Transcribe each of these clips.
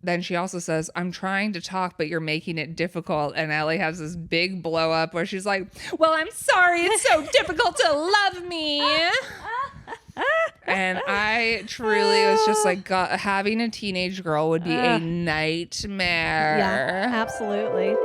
then she also says, I'm trying to talk, but you're making it difficult. And Ellie has this big blow up where she's like, well, I'm sorry. It's so difficult to love me. And I truly was just like, God, having a teenage girl would be a nightmare. Yeah, absolutely.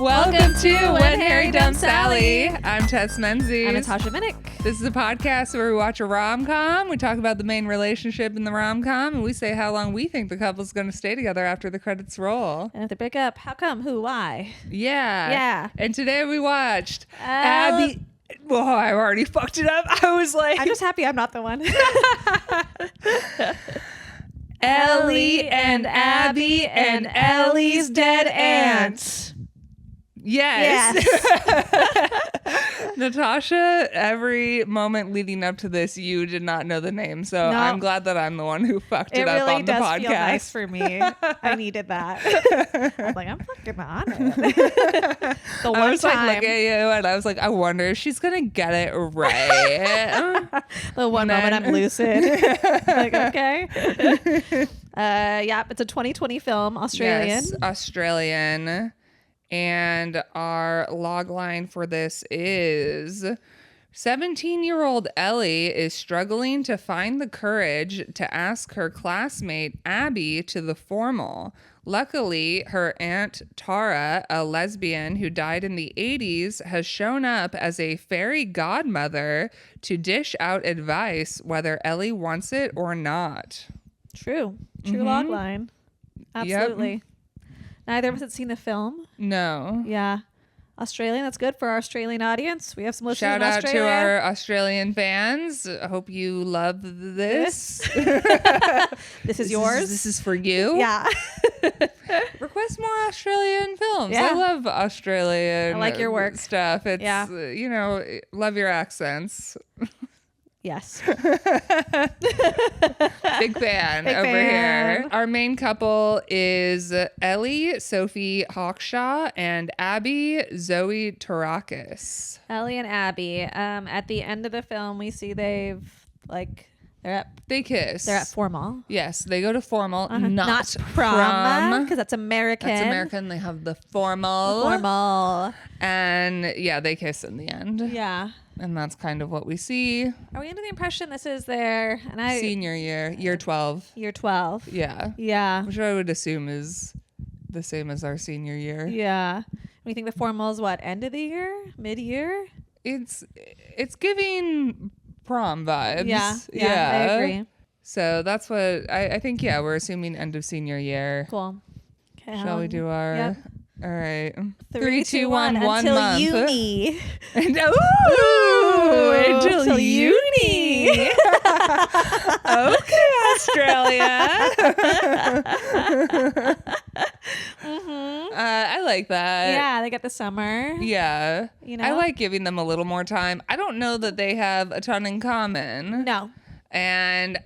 Welcome to When Harry Dumped Sally. I'm Tess Menzies. I'm Natasha Minnick. This is a podcast where we watch a rom-com, we talk about the main relationship in the rom-com, and we say how long we think the couple's going to stay together after the credits roll. And if they break up, how come? Who? Why? Yeah. Yeah. And today we watched Abbie. Well, I already fucked it up. I was like... I'm just happy I'm not the one. Ellie and Abbie and Ellie's dead aunt. Yes. Natasha, every moment leading up to this, you did not know the name. So No. I'm glad that I'm the one who fucked it up really on the does podcast. feel nice for me. I needed that. I was like, I'm fucking on it. The one I was time. like, look at you, and I was like, I wonder if she's gonna get it right. The one moment I'm lucid. Like, okay. Yeah, it's a 2020 film, Australian. Yes, Australian. And our log line for this is 17-year-old Ellie is struggling to find the courage to ask her classmate Abbie to the formal. Luckily, her aunt Tara, a lesbian who died in the 80s, has shown up as a fairy godmother to dish out advice whether Ellie wants it or not. True log line. Absolutely. Yep. Neither of us had seen the film. No. Yeah. Australian, that's good for our Australian audience. We have some listeners Shout in out Australia. to our Australian fans. I hope you love this. This is yours. This is for you. Yeah. Request more Australian films. Yeah. I love Australian I like your work. stuff. It's, Yeah. Love your accents. Yes. Big fan Big over fan. here. Our main couple is Ellie, Sophie Hawkshaw, and Abbie, Zoe Tarakis. Ellie and Abbie. At the end of the film, we see they're They kiss. at formal. Yes, they go to formal, Not prom, prom. because that's American. That's American. They have the formal. Formal. And yeah, they kiss in the end. Yeah. And that's kind of what we see. Are we under the impression this is their Senior year 12. year 12? Yeah. Yeah. Which I would assume is the same as our senior year. Yeah. We think the formal is what, end of the year? Mid-year? It's giving prom vibes. Yeah. I agree. So that's what I think. Yeah, we're assuming end of senior year. Cool. Okay. Shall we do our? Yep. All right. 3, 2, 1. 1 Until month. uni. Ooh, until uni. Okay, Australia. I like that. Yeah, they get the summer. Yeah. You know? I like giving them a little more time. I don't know that they have a ton in common. No. And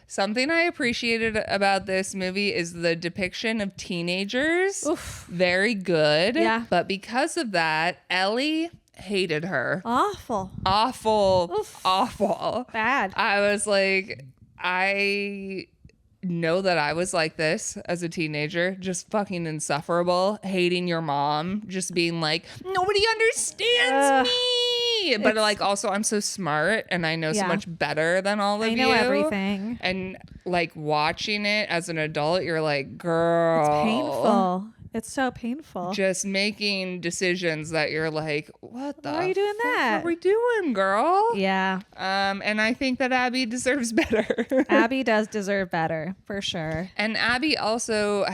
something I appreciated about this movie is the depiction of teenagers. Oof. Very good. Yeah. But because of that, Ellie hated her. Awful. Awful. Oof. Awful. Bad. I was like, I know that I was like this as a teenager, just fucking insufferable, hating your mom, just being like, nobody understands me. But like, also, I'm so smart and I know so much better than all of you. I know everything. And like watching it as an adult, you're like, girl. It's painful. It's so painful. Just making decisions that you're like, what the Why are you doing fuck that? are we doing, girl? Yeah. And I think that Abbie deserves better. Abbie does deserve better, for sure. And Abbie also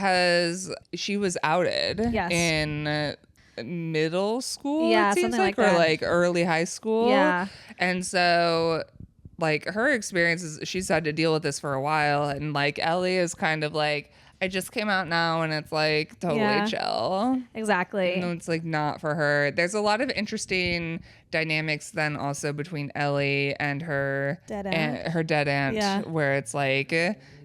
she was outed Yes. in middle school, Yeah, it seems something like or that. like early high school. Yeah. And so like her experiences, she's had to deal with this for a while. And like Ellie is kind of like, it just came out now and it's like totally Yeah. chill. Exactly. No, it's like not for her. There's a lot of interesting dynamics then also between Ellie and her Dead aunt. her dead aunt, Yeah. where it's like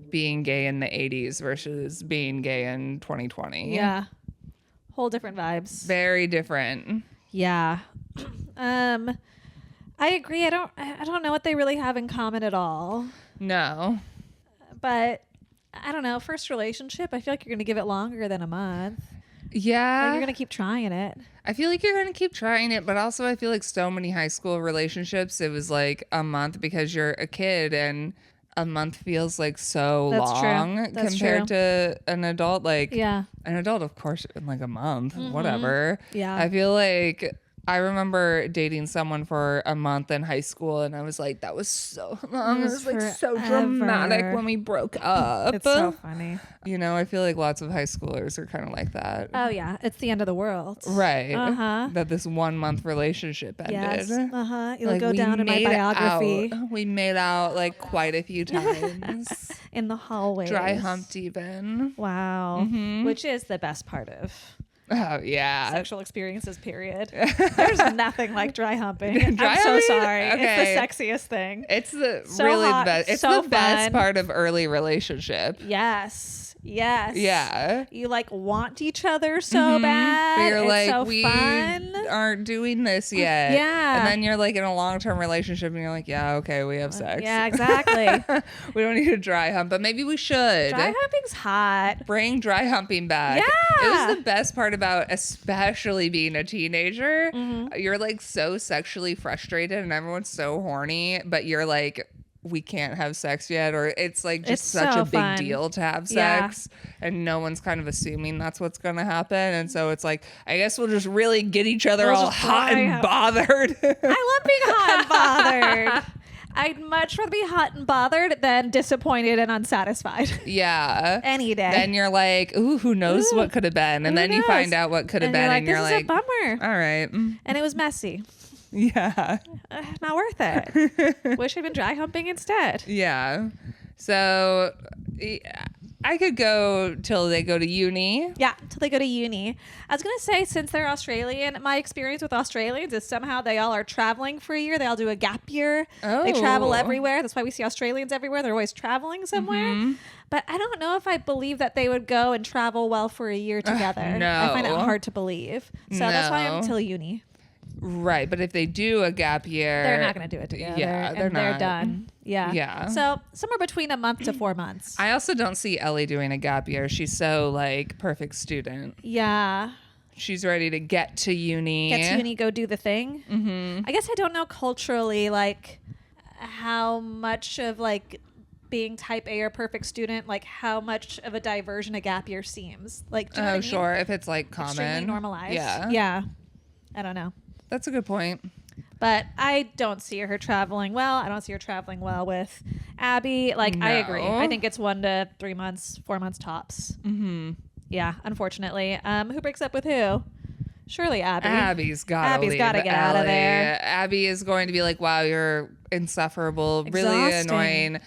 being gay in the 80s versus being gay in 2020. Yeah. Whole different vibes. Very different. Yeah. I agree. I don't know what they really have in common at all. No. But I don't know. First relationship, I feel like you're going to give it longer than a month. Yeah. Like you're going to keep trying it. I feel like you're going to keep trying it, but also I feel like so many high school relationships, it was like a month because you're a kid and a month feels like so That's true. long That's compared true. to an adult. Like Yeah. an adult, of course, in like a month, whatever. Yeah. I feel like I remember dating someone for a month in high school and I was like, that was so long. It was like so dramatic forever. when we broke up. It's so funny. You know, I feel like lots of high schoolers are kind of like that. Oh, yeah. It's the end of the world. Right. Uh-huh. That this 1 month relationship ended. Yes. Uh-huh. It'll Like, go we down in my made biography. out. We made out like quite a few times. In the hallways. Dry humped even. Wow. Mm-hmm. Which is the best part of Oh yeah. sexual experiences, period. There's nothing like dry humping. Dry I'm so humping? sorry. Okay. It's the sexiest thing. It's the So really hot, the best. It's so the best fun. part of early relationship. Yes. Yes. Yeah. You like want each other so bad. But you're it's like, so we fun. aren't doing this yet. Yeah. And then you're like in a long-term relationship and you're like, yeah, okay, we have sex. Yeah, exactly. We don't need a dry hump, but maybe we should. Dry humping's hot. Bring dry humping back. Yeah. It was the best part about especially being a teenager. Mm-hmm. You're like so sexually frustrated and everyone's so horny, but you're like, we can't have sex yet, or it's like just It's such so a big fun. deal to have Yeah. sex and no one's kind of assuming that's what's gonna happen. And so it's like, I guess we'll just really get each other We'll all just hot dry and hump. bothered. I love being hot and bothered. I'd much rather be hot and bothered than disappointed and unsatisfied. Yeah. Any day. Then you're like, ooh, who knows Ooh, what could have been? And who then you knows? find out what could have And been, and this you're is like, a bummer. all right. And it was messy. Yeah. Not worth it. Wish I'd been dry humping instead. Yeah. So I could go till they go to uni. Yeah, till they go to uni. I was going to say, since they're Australian, my experience with Australians is somehow they all are traveling for a year. They all do a gap year. They travel Oh. everywhere. That's why we see Australians everywhere. They're always traveling somewhere. But I don't know if I believe that they would go and travel well for a year together. no. I find that hard to believe. So that's why I'm No. till uni. Right. But if they do a gap year, They're not going to do it together. Yeah, they're and they're not. done. Yeah. Yeah. So somewhere between a month to 4 months. I also don't see Ellie doing a gap year. She's so like perfect student. Yeah. She's ready to get to uni. Get to uni, go do the thing. Mm-hmm. I guess I don't know culturally, like, how much of, like, being type A or perfect student, like, how much of a diversion a gap year seems. Like, do you know what I mean? Sure. If it's like common. Extremely normalized. Yeah. Yeah. I don't know. That's a good point. But I don't see her traveling well. I don't see her traveling well with Abby. Like, I agree. No. I think it's 1 to 3 months, 4 months tops. Mm-hmm. Yeah, unfortunately. Who breaks up with who? Surely Abby. Abby's got Abby's gotta get out of there. Abby is going to be like, wow, you're insufferable, really Exhausting. annoying.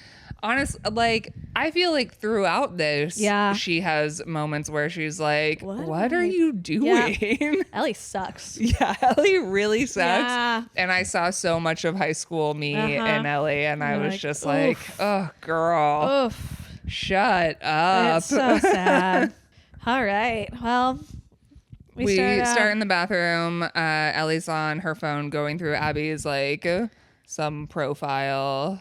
Honest, like, I feel like throughout this, Yeah. she has moments where she's like, What what am are I- you doing? Ellie sucks. Yeah, Ellie really sucks. Yeah. And I saw so much of high school me Uh-huh. and Ellie, and I You're was like, just like, oof. oh, girl, Oof. shut up. It's so sad. All right. Well, We start start in the bathroom. Ellie's on her phone going through Abby's like some profile,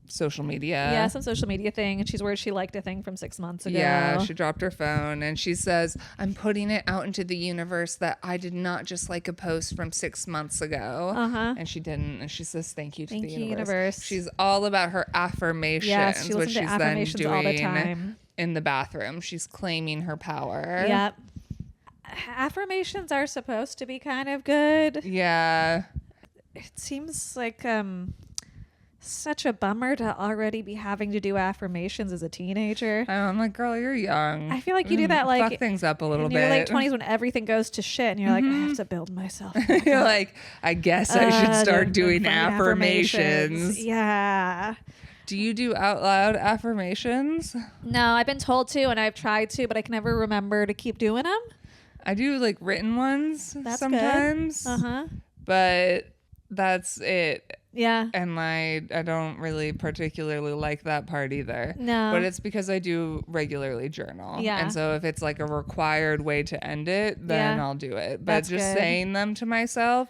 social media. Yeah, some social media thing. And she's worried she liked a thing from 6 months ago. Yeah, she dropped her phone and she says, I'm putting it out into the universe that I did not just like a post from 6 months ago. Uh-huh. And she didn't. And she says, thank you to Thank the you, universe. universe. She's all about her affirmations, Yes, she which listens to she's affirmations then all the doing time. in the bathroom. She's claiming her power. Yep. Affirmations are supposed to be kind of good. Yeah. It seems like such a bummer to already be having to do affirmations as a teenager. I'm like, girl, you're young. I feel like you do that like fuck things up a little in bit. your late 20s when everything goes to shit and you're like, I have to build myself. You're like, I guess I should start doing fucking affirmations. Yeah. Do you do out loud affirmations? No, I've been told to and I've tried to, but I can never remember to keep doing them. I do like written ones That's sometimes. good. But that's it. Yeah. And I don't really particularly like that part either. No. But it's because I do regularly journal. Yeah. And so if it's like a required way to end it, then I'll do it. But That's just good. saying them to myself,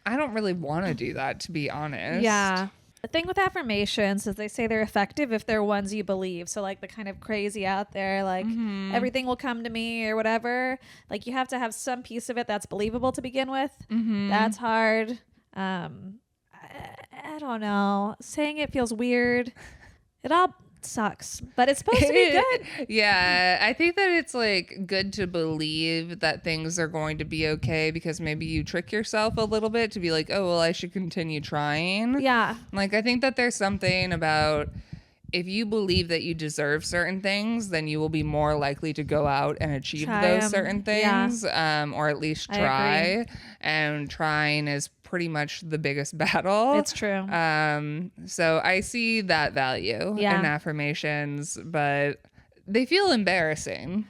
I don't really want to do that, to be honest. Yeah. The thing with affirmations is they say they're effective if they're ones you believe. So like the kind of crazy out there, like everything will come to me or whatever. Like you have to have some piece of it that's believable to begin with. That's hard. I don't know. Saying it feels weird. It all sucks, but it's supposed to be good. Yeah, I think that it's like good to believe that things are going to be okay because maybe you trick yourself a little bit to be like, oh, well, I should continue trying. Yeah. Like, I think that there's something about if you believe that you deserve certain things, then you will be more likely to go out and achieve those certain things, or at least try. And trying is pretty much the biggest battle. It's true. So I see that value in affirmations, but they feel embarrassing.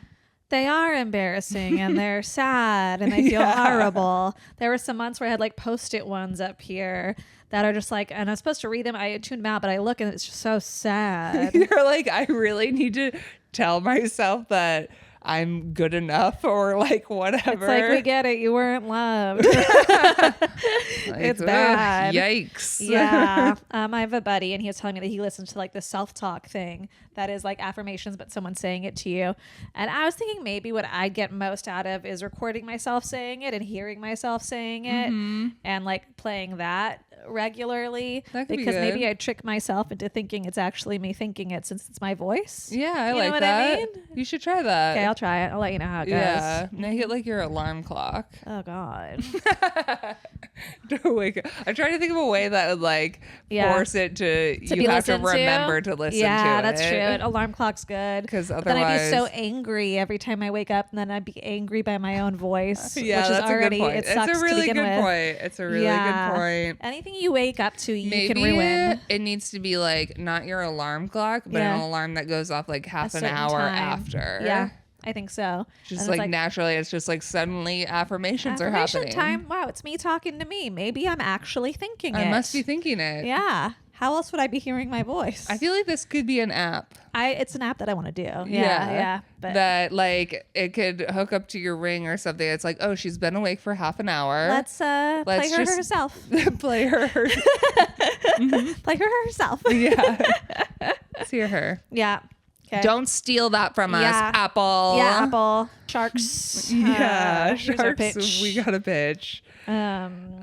They are embarrassing and they're sad and they feel horrible. There were some months where I had like Post-it ones up here that are just like, and I'm supposed to read them. I tuned them out, but I look and it's just so sad. You're like, I really need to tell myself that I'm good enough or like whatever. It's like, we get it. You weren't loved. Like, it's bad. Yikes. Yeah. I have a buddy and he was telling me that he listens to like the self-talk thing that is like affirmations, but someone saying it to you. And I was thinking maybe what I'd get most out of is recording myself saying it and hearing myself saying it and like playing that regularly, That could be because maybe good. I trick myself into thinking it's actually me thinking it since it's my voice. Yeah, I You know like what that. I mean? You should try that. Okay, I'll try it. I'll let you know how it goes. Yeah, make it like your alarm clock. Oh God. Don't wake up. I'm trying to think of a way that would like force it to be you have to listened to? remember to listen to it. Yeah, that's true. An alarm clock's good. 'Cause But then I'd be so otherwise- angry every time I wake up, and then I'd be angry by my own voice. Yeah, which that's is already a good point. it sucks It's a really to begin good with. point. It's a really good point. Anything you wake up to, you Maybe can ruin. it needs to be like not your alarm clock, but an alarm that goes off like half an certain hour time. after. Yeah, I think so. Just And like, it's naturally, it's just like suddenly affirmations are affirmation happening. time. Wow, it's me talking to me. Maybe I'm actually thinking it. I must be thinking it. Yeah. How else would I be hearing my voice? I feel like this could be an app. It's an app that I want to do. Yeah. But that like it could hook up to your Ring or something. It's like, oh, she's been awake for half an hour. let's play her just- herself. play her. Play her herself. Yeah. Let's hear her. Yeah. Okay. Don't steal that from us, Yeah. Apple. Yeah, Apple. Sharks. Yeah, Here's our sharks. pitch. We got a pitch.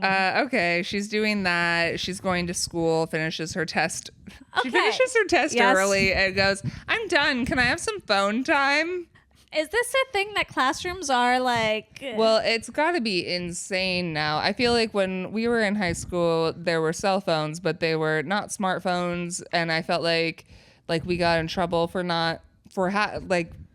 Okay, she's doing that. She's going to school, finishes her test. She Okay. finishes her test Yes. early and goes, I'm done. Can I have some phone time? Is this a thing that classrooms are like? Well, it's got to be insane now. I feel like when we were in high school, there were cell phones, but they were not smartphones, and I felt like we got in trouble for not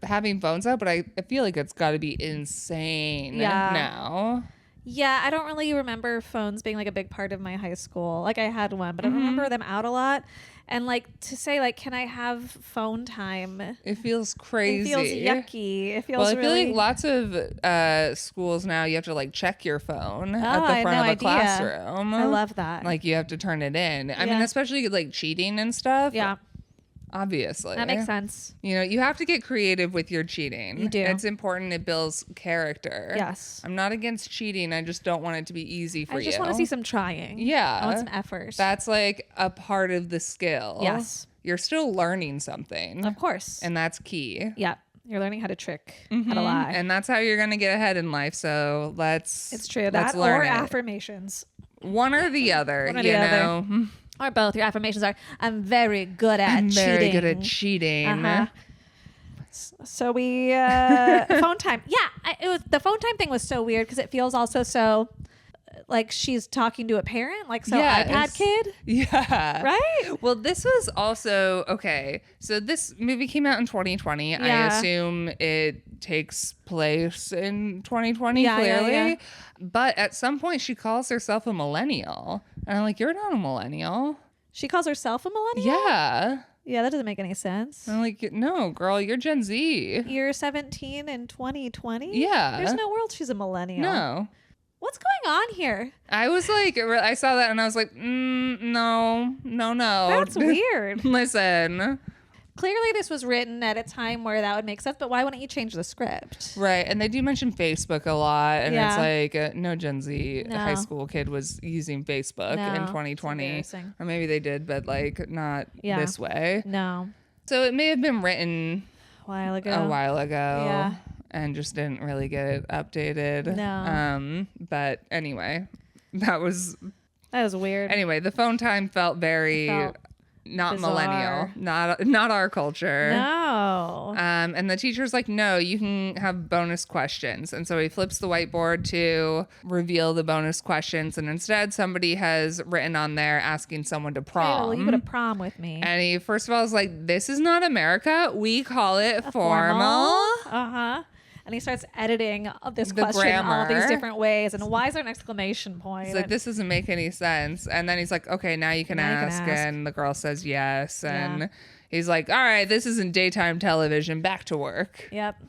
having phones out. But I feel like it's got to be insane now. Yeah, I don't really remember phones being like a big part of my high school. Like I had one, but I don't remember them out a lot. And like to say like, can I have phone time? It feels crazy. It feels yucky. It feels Well, I really. feel like lots of schools now you have to like check your phone at I the had front no of a idea. classroom. I love that. Like you have to turn it in. I mean, Yeah. especially like cheating and stuff. Yeah, Obviously. that makes sense. You know, you have to get creative with your cheating. You do. It's important. It builds character. Yes. I'm not against cheating. I just don't want it to be easy for you. I just want to see some trying. Yeah. I want some effort. That's like a part of the skill. Yes. You're still learning something. Of course. And that's key. Yeah. You're learning how to trick, how to lie. And that's how you're going to get ahead in life. So It's true. let's That learn or it. affirmations. One or the other, One or you the other. know. Or both. Your affirmations are, I'm very good at I'm cheating. very good at cheating. Uh-huh. So we, phone time. Yeah. The phone time thing was so weird because it feels also so like she's talking to a parent, like so Yes. iPad kid. Yeah. Right? Well, this was also okay. So this movie came out in 2020. I Yeah. assume it takes place in 2020, Yeah, yeah, clearly. yeah. But at some point, she calls herself a millennial. And I'm like, you're not a millennial. She calls herself a millennial? Yeah. Yeah, that doesn't make any sense. I'm like, no, girl, you're Gen Z. You're 17 in 2020? Yeah. There's no world she's a millennial. No. What's going on here? I was like, I saw that and I was like, no. That's weird. Listen. Clearly, this was written at a time where that would make sense, but why wouldn't you change the script? Right. And they do mention Facebook a lot. And Yeah. it's like, no Gen Z No. high school kid was using Facebook No, in it's 2020. embarrassing. Or maybe they did, but like not Yeah. this way. No. So it may have been written A while ago. a while ago. Yeah. And just didn't really get it updated. No. But anyway, that was weird. anyway, the phone time felt very not bizarre. millennial, not our culture. No. And the teacher's like, no, you can have bonus questions. And so he flips the whiteboard to reveal the bonus questions. And instead, somebody has written on there asking someone to Hey, prom. will you go to prom with me? And he, first of all, is like, this is not America. We call it formal. Uh-huh. And he starts editing this The question all these grammar. different ways. And why is there an exclamation point? He's like, this doesn't make any sense. And then he's like, okay, now you can ask. And the girl says yes. And he's like, all right, this isn't daytime television. Back to work. Yep.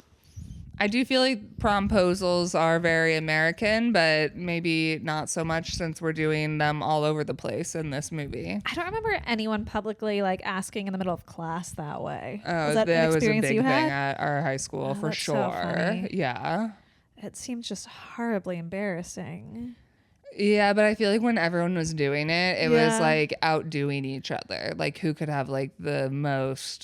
I do feel like promposals are very American, but maybe not so much since we're doing them all over the place in this movie. I don't remember anyone publicly like asking in the middle of class that way. Oh, Was that an was a experience big you thing had? at our high school for that's so sure. funny. Yeah. It seems just horribly embarrassing. Yeah, but I feel like when everyone was doing it, it was Yeah. like outdoing each other. Like who could have like the most,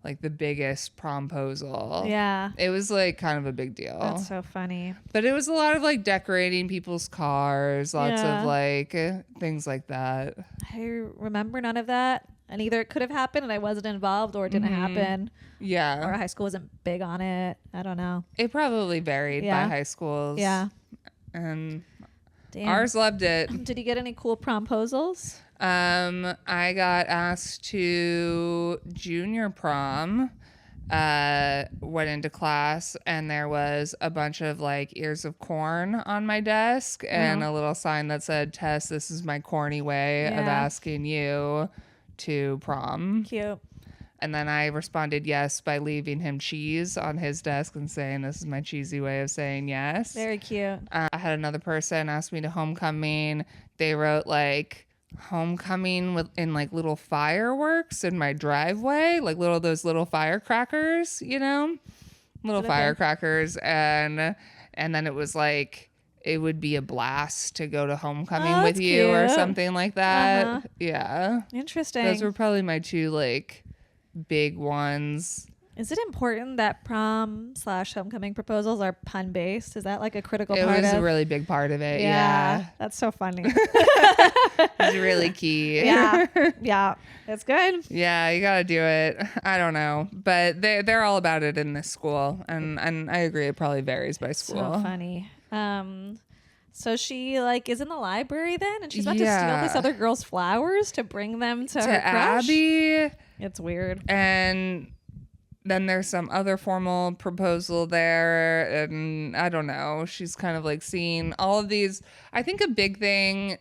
like the biggest promposal. Yeah. It was like kind of a big deal. That's so funny. But it was a lot of like decorating people's cars, lots Yeah. of like things like that. I remember none of that. And either it could have happened and I wasn't involved or it didn't happen. Yeah. Or high school wasn't big on it. I don't know. It probably varied Yeah. by high schools. Yeah. And Damn. ours loved it. Did you get any cool promposals? I got asked to junior prom, went into class, and there was a bunch of like ears of corn on my desk and a little sign that said, Tess, this is my corny way of Yeah. asking you to prom. Cute. And then I responded yes by leaving him cheese on his desk and saying, this is my cheesy way of saying yes. Very cute. I had another person ask me to homecoming. They wrote like homecoming in like little fireworks in my driveway, like those little firecrackers, little Okay. firecrackers. And then it was like, it would be a blast to go to homecoming with that's you or cute. something like that. Uh-huh. Yeah. Interesting. Those were probably my two like big ones. Is it important that prom/homecoming proposals are pun based? Is that like a critical It part was of a really big part of it. Yeah. That's so funny. It's really key. yeah. It's good. Yeah, you gotta do it. I don't know, but they're all about it in this school, and I agree. It probably varies by school. So funny. So she like is in the library then, and she's about to steal Yeah. this other girl's flowers to bring them to her crush. Abby, It's weird. and then there's some other formal proposal there, and I don't know. She's kind of like seeing all of these. I think a big thing,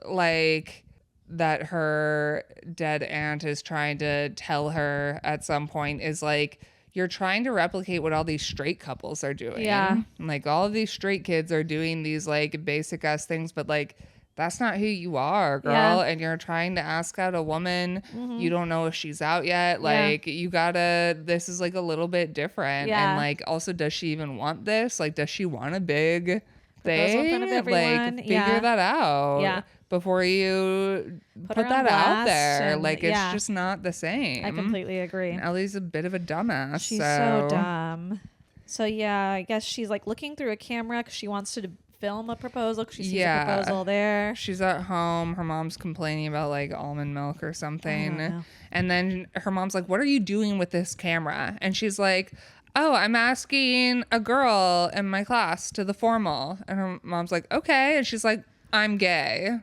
like that her dead aunt is trying to tell her at some point is like, you're trying to replicate what all these straight couples are doing. Yeah. And, like all of these straight kids are doing these like basic ass things, but like that's not who you are, girl. Yeah. And you're trying to ask out a woman. You don't know if she's out yet. Like you gotta, this is like a little bit different. Yeah. And like also, does she even want this? Like, does she want a big Proposal in thing? front of everyone. Like figure Yeah. that out. Yeah. Before you Put put her on that out blast there. and- Like it's yeah. just not the same. I completely agree. And Ellie's a bit of a dumbass. She's so dumb. So yeah, I guess she's like looking through a camera because she wants to film a proposal. 'Cause she sees Yeah. a proposal there. She's at home. Her mom's complaining about like almond milk or something. know. And then her mom's like, what are you doing with this camera? And she's like, oh, I'm asking a girl in my class to the formal. And her mom's like, okay. And she's like, I'm gay.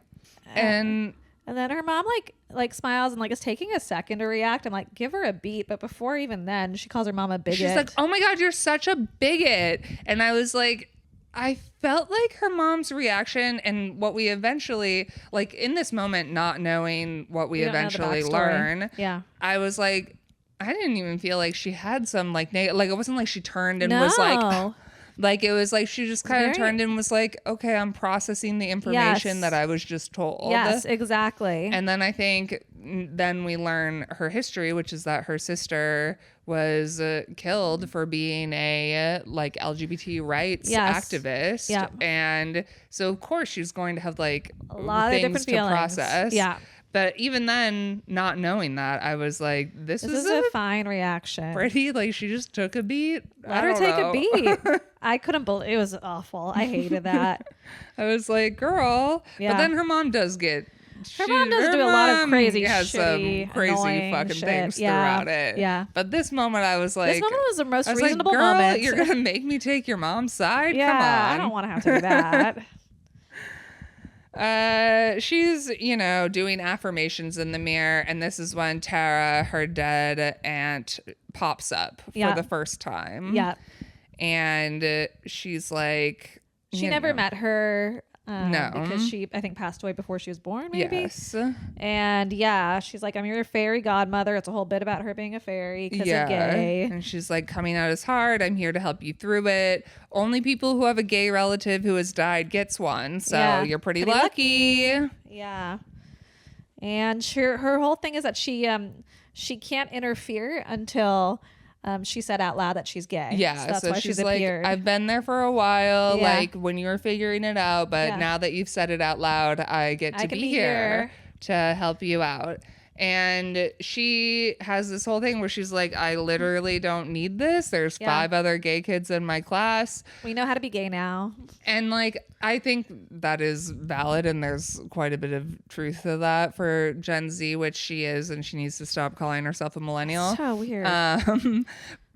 And And then her mom like smiles and like is taking a second to react. I'm like, give her a beat. But before even then, she calls her mom a bigot. she's like, oh my God, you're such a bigot. And I was like, I felt like her mom's reaction and what we eventually, like in this moment, not knowing what we don't know the eventually backstory. learn, Yeah. I was like, I didn't even feel like she had some like like it wasn't like she turned and was like, No. like it was like she just kind of Very- turned and was like, okay, I'm processing the information Yes. that I was just told. Yes, exactly. And then I think then we learn her history, which is that her sister was killed for being a like LGBT rights Yes. activist. Yeah. And so of course she's going to have like a lot of things different to feelings. process. Yeah. But even then, not knowing that, I was like, this This was is a fine reaction. pretty, like, she just took a beat. Let I her don't take know. a beat. I couldn't believe it. Was awful. I hated that. I was like, girl. Yeah. But then her mom does get. Her mom does do a lot of crazy, has shitty, some crazy annoying fucking shit. things Yeah. throughout it. Yeah. But this moment, I was like, This moment was the most I was reasonable like, girl, moment. you're gonna make me take your mom's side? Yeah, Come on. I don't want to have to do that. She's, you know, doing affirmations in the mirror, and this is when Tara, her dead aunt, pops up Yeah. for the first time. Yeah. And she's like, She you never know, met her. No. Because she, I think, passed away before she was born, maybe. Yes. And yeah, she's like, I'm your fairy godmother. It's a whole bit about her being a fairy because of gay. And she's like, coming out is hard. I'm here to help you through it. Only people who have a gay relative who has died gets one. So Yeah. you're pretty Pretty lucky. Yeah. And her whole thing is that she can't interfere until she said out loud that she's gay. Yeah, so that's so why she's she's like, appeared. I've been there for a while, Yeah. like when you were figuring it out, but Yeah. now that you've said it out loud, I get to I can be be here here. to help you out. And she has this whole thing where she's like, I literally don't need this. There's Yeah. 5 other gay kids in my class. We know how to be gay now. And like, I think that is valid, and there's quite a bit of truth to that for Gen Z, which she is, and she needs to stop calling herself a millennial. So weird.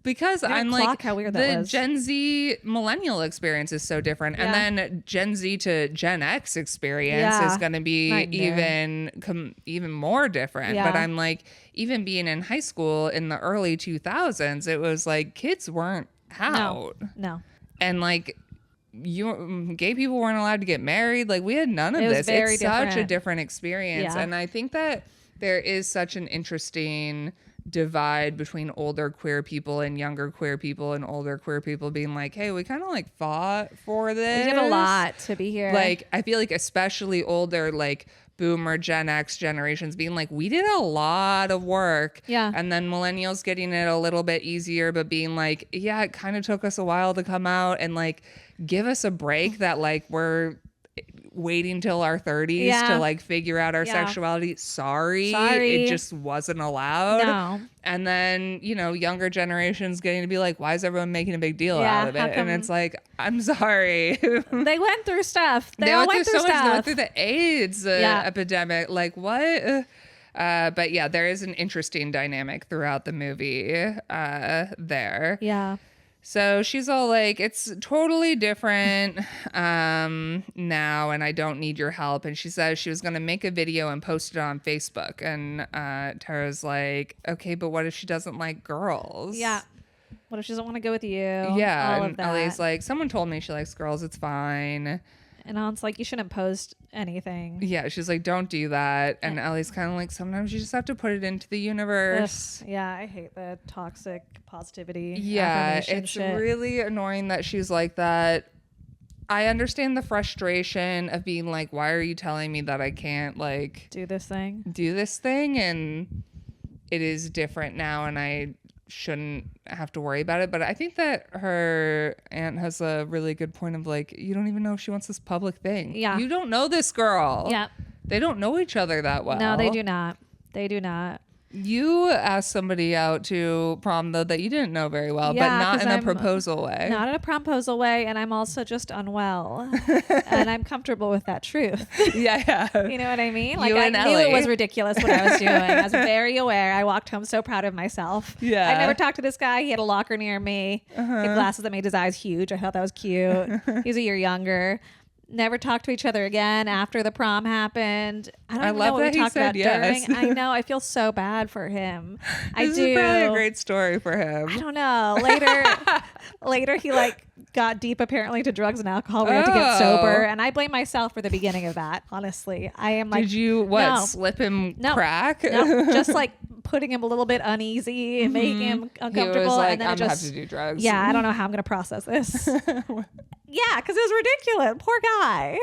Because didn't I'm like, clock how weird that the was. Gen Z millennial experience is so different, Yeah. and then Gen Z to Gen X experience Yeah. is going to be Night and even more different. Yeah. But I'm like, even being in high school in the early 2000s, it was like kids weren't out, No. and like gay people weren't allowed to get married. Like we had none of It was this. very It's such a different. different experience, Yeah. and I think that there is such an interesting divide between older queer people and younger queer people, and older queer people being like, hey, we kind of like fought for this. We did a lot to be here. Like I feel like especially older like boomer Gen X generations being like, we did a lot of work. Yeah. And then millennials getting it a little bit easier, but being like, yeah, it kind of took us a while to come out, and like give us a break that like we're waiting till our 30s Yeah. to like figure out our Yeah. sexuality. Sorry. Sorry. It just wasn't allowed. No. And then, you know, younger generations getting to be like, why is everyone making a big deal Yeah, out of it? how And come- it's like, I'm sorry. They went through stuff. They all went through so much. They stuff. went through the AIDS Yeah. epidemic. Like, what? But yeah, there is an interesting dynamic throughout the movie there. Yeah. So she's all like, it's totally different now, and I don't need your help. And she says she was going to make a video and post it on Facebook. And Tara's like, okay, but what if she doesn't like girls? Yeah. What if she doesn't want to go with you? Yeah. All And of that. Ellie's like, someone told me she likes girls. It's fine. And Aunt's like, you shouldn't post anything. Yeah. She's like, don't do that. And Ellie's kind of like, sometimes you just have to put it into the universe. Ugh, yeah, I hate the toxic positivity. Yeah, affirmation it's shit. really annoying that she's like that. I understand the frustration of being like, why are you telling me that I can't like do this thing. do this thing? And it is different now, and I shouldn't have to worry about it. But I think that her aunt has a really good point of like, you don't even know if she wants this public thing. Yeah. You don't know this girl. Yeah. They don't know each other that well. No, they do not. They do not. You asked somebody out to prom though that you didn't know very well, Yeah, but not 'cause in a I'm proposal way. Not in a promposal way, and I'm also just unwell. And I'm comfortable with that truth. Yeah. You know what I mean? Like You I and knew it Ellie. was ridiculous what I was doing. I was very aware. I walked home so proud of myself. Yeah. I never talked to this guy. He had a locker near me. He had glasses that made his eyes huge. I thought that was cute. He's a year younger. Never talked to each other again after the prom happened. I don't I even love know what that we he talked said about yes. during. I know. I feel so bad for him. I This do. is probably a great story for him. I don't know. later he like got deep apparently to drugs and alcohol. We had to get sober, and I blame myself for the beginning of that. Honestly, I am like, did you slip him crack? No, just like putting him a little bit uneasy and making him uncomfortable. He was like, and then I'm it gonna just have to do drugs. Yeah, I don't know how I'm gonna process this. Yeah, because it was ridiculous. Poor guy.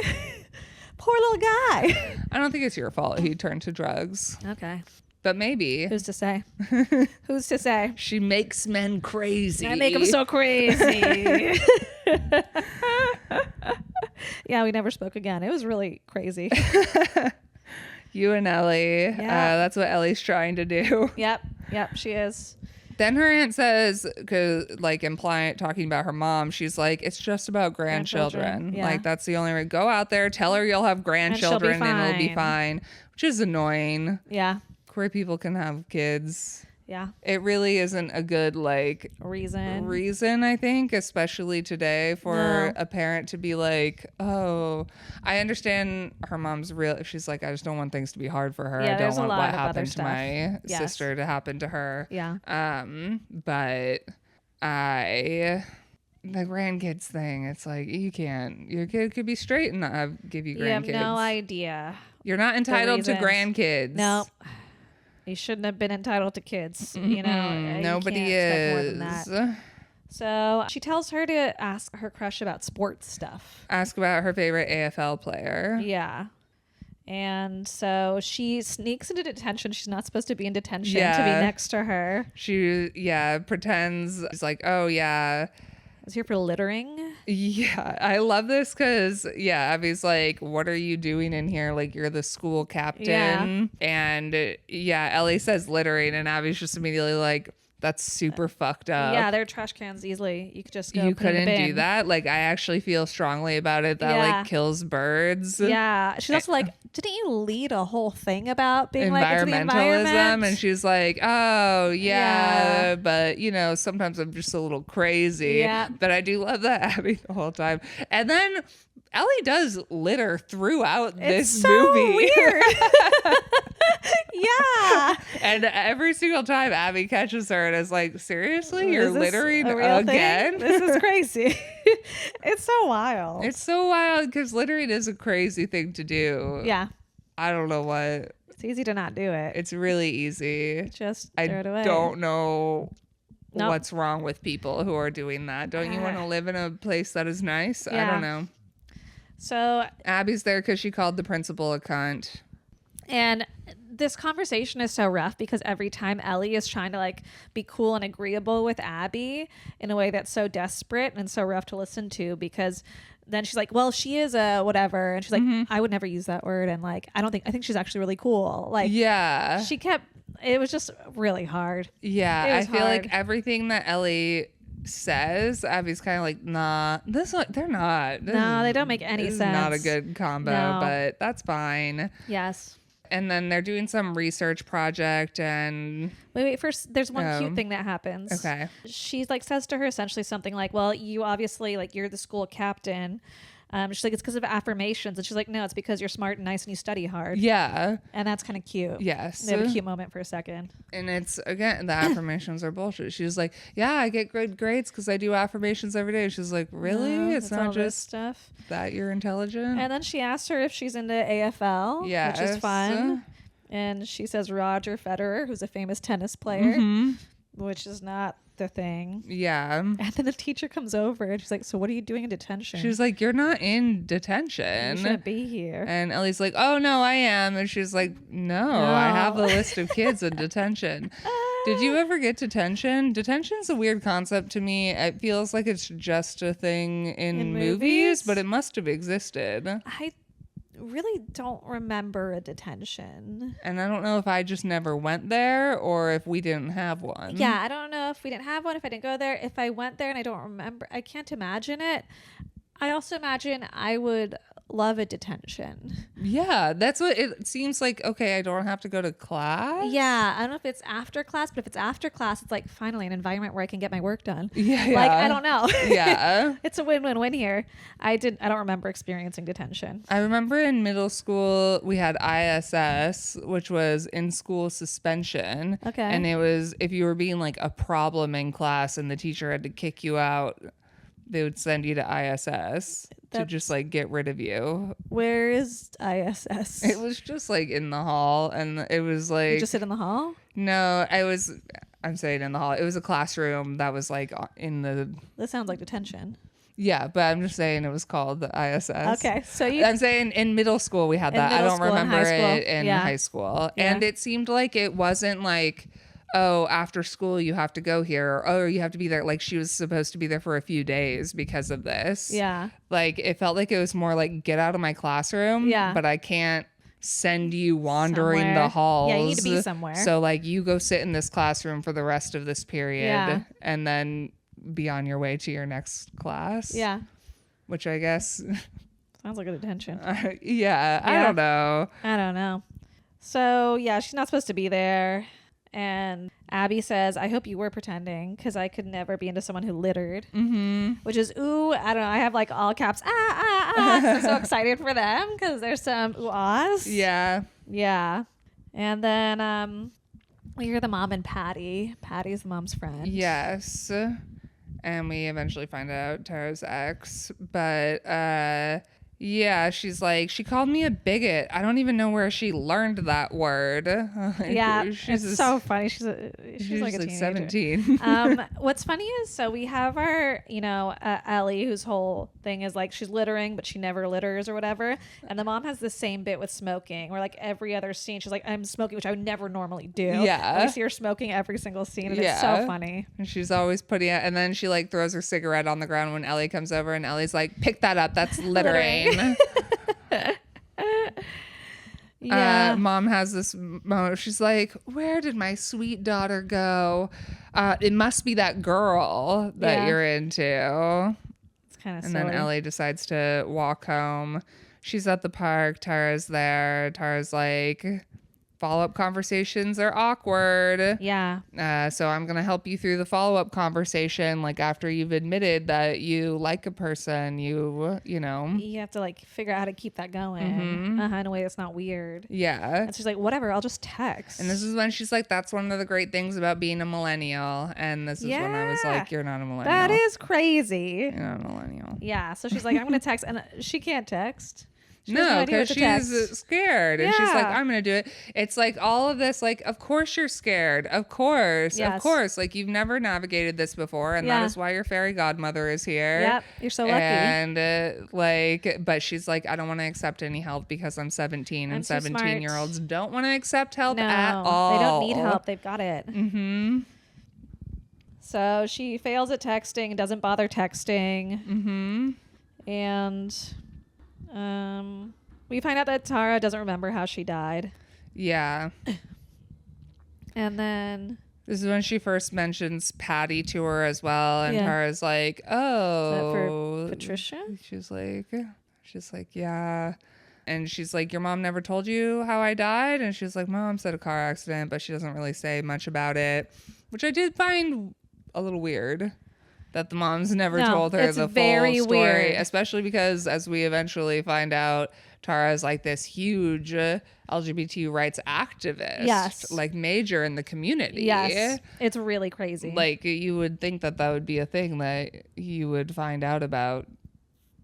Poor little guy. I don't think it's your fault he turned to drugs. Okay. But maybe. Who's to say? Who's to say? She makes men crazy. I make them so crazy. Yeah, we never spoke again. It was really crazy. You and Ellie. Yeah. That's what Ellie's trying to do. Yep, she is. Then her aunt says, cause like talking about her mom, she's like, it's just about grandchildren. Yeah. Like that's the only way. Go out there, tell her you'll have grandchildren and it'll be fine, which is annoying. Yeah. Queer people can have kids. Yeah. It really isn't a good reason, I think, especially today for a parent to be like, oh, I understand her mom's real. She's like, I just don't want things to be hard for her. Yeah, I don't want what happened to stuff. my Yes. sister to happen to her. Yeah. But the grandkids thing, it's like your kid could be straight and not give you grandkids. You have no idea. You're not entitled to grandkids. No. You shouldn't have been entitled to kids. You know, nobody is. So she tells her to ask her crush about sports stuff. Ask about her favorite AFL player. Yeah. And so she sneaks into detention. She's not supposed to be in detention to be next to her. She, pretends. She's like, oh, yeah. I was here for littering. Yeah, I love this because, Abby's like, what are you doing in here? Like, you're the school captain. Yeah. And, Ellie says littering, and Abby's just immediately like, that's super fucked up. Yeah, they're trash cans easily. You could just go. You put it in the couldn't bin. do that. Like, I actually feel strongly about it. That like kills birds. Yeah, she's also like, didn't you lead a whole thing about being like into the environmentalism? environment? And she's like, oh yeah, but sometimes I'm just a little crazy. Yeah. But I do love that Abby the whole time. And then Ellie does litter throughout this movie. Weird. Yeah. And every single time Abby catches her and is like, seriously, you're littering again? This is crazy. It's so wild. It's so wild because littering is a crazy thing to do. Yeah. I don't know what. It's easy to not do it. It's really easy. Just throw it away. I don't know what's wrong with people who are doing that. Don't you want to live in a place that is nice? Yeah. I don't know. So Abby's there because she called the principal a cunt. And this conversation is so rough because every time Ellie is trying to like be cool and agreeable with Abby in a way that's so desperate and so rough to listen to, because then she's like, well, she is a whatever. And she's like, I would never use that word. And like, I think she's actually really cool. Like, it was just really hard. Yeah. I feel like everything that Ellie says, Abby's kind of like, nah, they're not. No, they don't make any sense. Not a good combo, but that's fine. Yes. And then they're doing some research project and wait, first there's one cute thing that happens. Okay. She's like says to her essentially something like, well, you obviously like you're the school captain. She's like, it's because of affirmations. And she's like, no, it's because you're smart and nice and you study hard. Yeah. And that's kind of cute. Yes. They have a cute moment for a second. And it's, again, the affirmations are bullshit. She's like, yeah, I get good grades because I do affirmations every day. She's like, really? No, it's not just stuff that you're intelligent? And then she asks her if she's into AFL, which is fun. And she says Roger Federer, who's a famous tennis player, which is not the thing. Yeah. And then the teacher comes over and she's like, so what are you doing in detention? She's like, you're not in detention. You shouldn't be here. And Ellie's like, oh no, I am. And she's like, no. I have a list of kids in detention. Did you ever get detention? Detention's a weird concept to me. It feels like it's just a thing in movies, but it must have existed. I really don't remember a detention. And I don't know if I just never went there or if we didn't have one. Yeah, I don't know if we didn't have one, if I didn't go there, if I went there and I don't remember. I can't imagine it. I also imagine I would love a detention. Yeah, that's what it seems like. Okay, I don't have to go to class. Yeah, I don't know if it's after class, but if it's after class, it's like finally an environment where I can get my work done. Yeah, Like, yeah. I don't know. Yeah. It's a win-win-win here. I don't remember experiencing detention. I remember in middle school we had ISS, which was in school suspension. Okay. And it was if you were being like a problem in class and the teacher had to kick you out, they would send you to ISS to just like get rid of you. Where is ISS? It was just like in the hall, and it was like You just sit in the hall? no, I'm saying in the hall. It was a classroom that was like in the That sounds like detention. yeah, but I'm just saying it was called the ISS. Okay, so I'm saying in middle school we had In that. I middle don't school and remember high school. it in Yeah. high school. Yeah. And it seemed like it wasn't like, oh, after school you have to go here, or oh, you have to be there. Like she was supposed to be there for a few days because of this. Yeah. Like it felt like it was more like get out of my classroom. Yeah. But I can't send you wandering Somewhere. the halls. Yeah, you need to be somewhere. So like you go sit in this classroom for the rest of this period, Yeah. and then be on your way to your next class. Yeah. Which I guess, Sounds like a detention. yeah, I Yeah. don't know. I don't know. So, yeah, she's not supposed to be there. And Abby says, I hope you were pretending because I could never be into someone who littered. Mm-hmm. Which is, ooh, I don't know. I have like all caps. I'm so excited for them because there's some ooh-ahs. Yeah. Yeah. And then we hear the mom and Patty. Patty's the mom's friend. Yes. And we eventually find out Tara's ex. But yeah, she's like, she called me a bigot. I don't even know where she learned that word. Yeah, she's it's so funny. She's like a teenager. 17. What's funny is, so we have our, Ellie, whose whole thing is like she's littering, but she never litters or whatever. And the mom has the same bit with smoking, where like every other scene, she's like, I'm smoking, which I would never normally do. Yeah. And we see her smoking every single scene, and it's so funny. And she's always putting it, and then she like throws her cigarette on the ground when Ellie comes over, and Ellie's like, pick that up. That's littering. Yeah. Mom has this moment. She's like, where did my sweet daughter go? It must be that girl that you're into. It's kind of And silly. then Ellie decides to walk home. She's at the park. Tara's there. Tara's like, follow-up conversations are awkward. Yeah. So I'm going to help you through the follow-up conversation. Like after you've admitted that you like a person, you know. You have to like figure out how to keep that going in a way that's not weird. Yeah. And she's like, whatever, I'll just text. And this is when she's like, that's one of the great things about being a millennial. And this is when I was like, you're not a millennial. That is crazy. You're not a millennial. Yeah. So she's like, I'm going to text. And she can't text. She has No, idea what because to she's text. scared. And she's like, Yeah. I'm going to do it. It's like all of this, like, of course you're scared. Of course. Of Yes. course. Like, you've never navigated this before. And that Yeah. is why your fairy godmother is here. Yep. You're so lucky. And but she's like, I don't want to accept any help because I'm 17. I'm And too smart. 17-year-olds don't want to accept help No, at all. they don't need help. They've got it. Mm-hmm. So she fails at texting and doesn't bother texting. Mm-hmm. And we find out that Tara doesn't remember how she died. Yeah. And then This is when she first mentions Patty to her as well. And Yeah. Tara's like, oh. is that for Patricia? She's like, yeah. And she's like, your mom never told you how I died? And she's like, Mom said a car accident, but she doesn't really say much about it, which I did find a little weird that the mom's never No, told her it's the very full story, weird. especially because as we eventually find out, Tara is like this huge LGBT rights activist, Yes. like major in the community. Yes. It's really crazy. Like you would think that would be a thing that you would find out about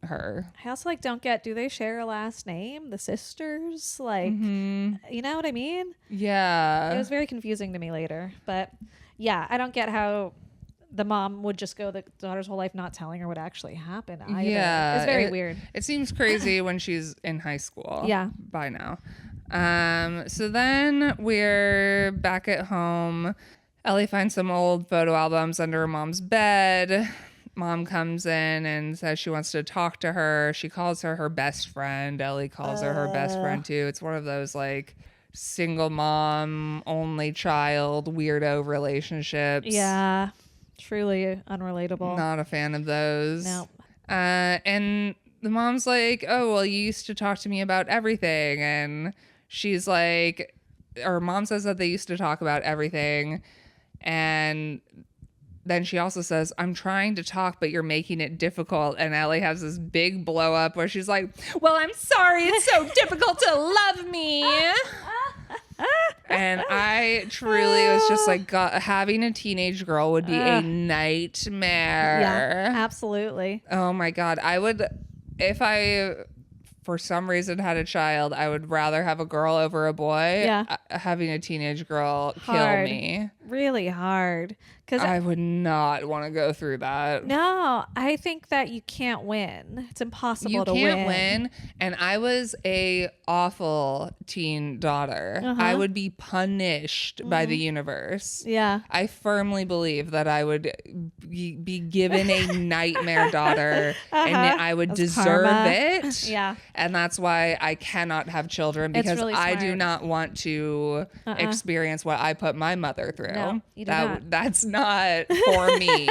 her. I also don't get, do they share a last name? The sisters? Like, Mm-hmm. you know what I mean? Yeah. It was very confusing to me later. But yeah, I don't get how the mom would just go the daughter's whole life not telling her what actually happened either. Yeah, It's very weird. It seems crazy when she's in high school. Yeah. By now. So then we're back at home. Ellie finds some old photo albums under her mom's bed. Mom comes in and says she wants to talk to her. She calls her best friend. Ellie calls her best friend too. It's one of those like single mom, only child, weirdo relationships. Yeah. Truly unrelatable. Not a fan of those. No. And the mom's like, oh, well, you used to talk to me about everything. And she's like, or mom says that they used to talk about everything. And then she also says, I'm trying to talk, but you're making it difficult. And Ellie has this big blow up where she's like, well, I'm sorry. It's so difficult to love me. And I truly was just like, God, having a teenage girl would be a nightmare. Yeah, absolutely. Oh my God. I would, if I, for some reason, had a child, I would rather have a girl over a boy. Yeah. Having a teenage girl Hard. kill me. Really hard. Because I would not want to go through that. no, I think that you can't win. It's impossible to win. You can't win. And I was a awful teen daughter. I would be punished by the universe. Yeah. I firmly believe that I would be given a nightmare daughter and I would That's deserve karma. it. Yeah. And that's why I cannot have children, It's because really I do smart. not want to experience what I put my mother through. No, you do not. That's not for me.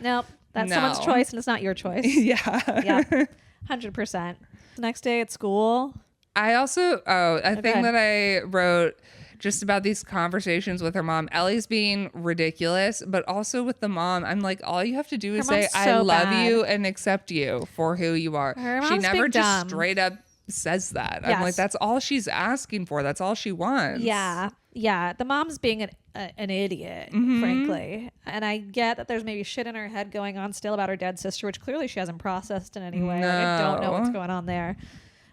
Nope. That's No. someone's choice and it's not your choice. Yeah. Yeah. 100%. Next day at school. I also, a thing ahead. that I wrote just about these conversations with her mom. Ellie's being ridiculous, but also with the mom, I'm like, all you have to do is Her say, mom's I so love bad. you and accept you for who you are. Her She mom's never big just dumb. straight up says that. I'm Yes. like, that's all she's asking for. That's all she wants. Yeah. Yeah. The mom's being an idiot, frankly. And I get that there's maybe shit in her head going on still about her dead sister, which clearly she hasn't processed in any way. Like, I don't know what's No. going on there.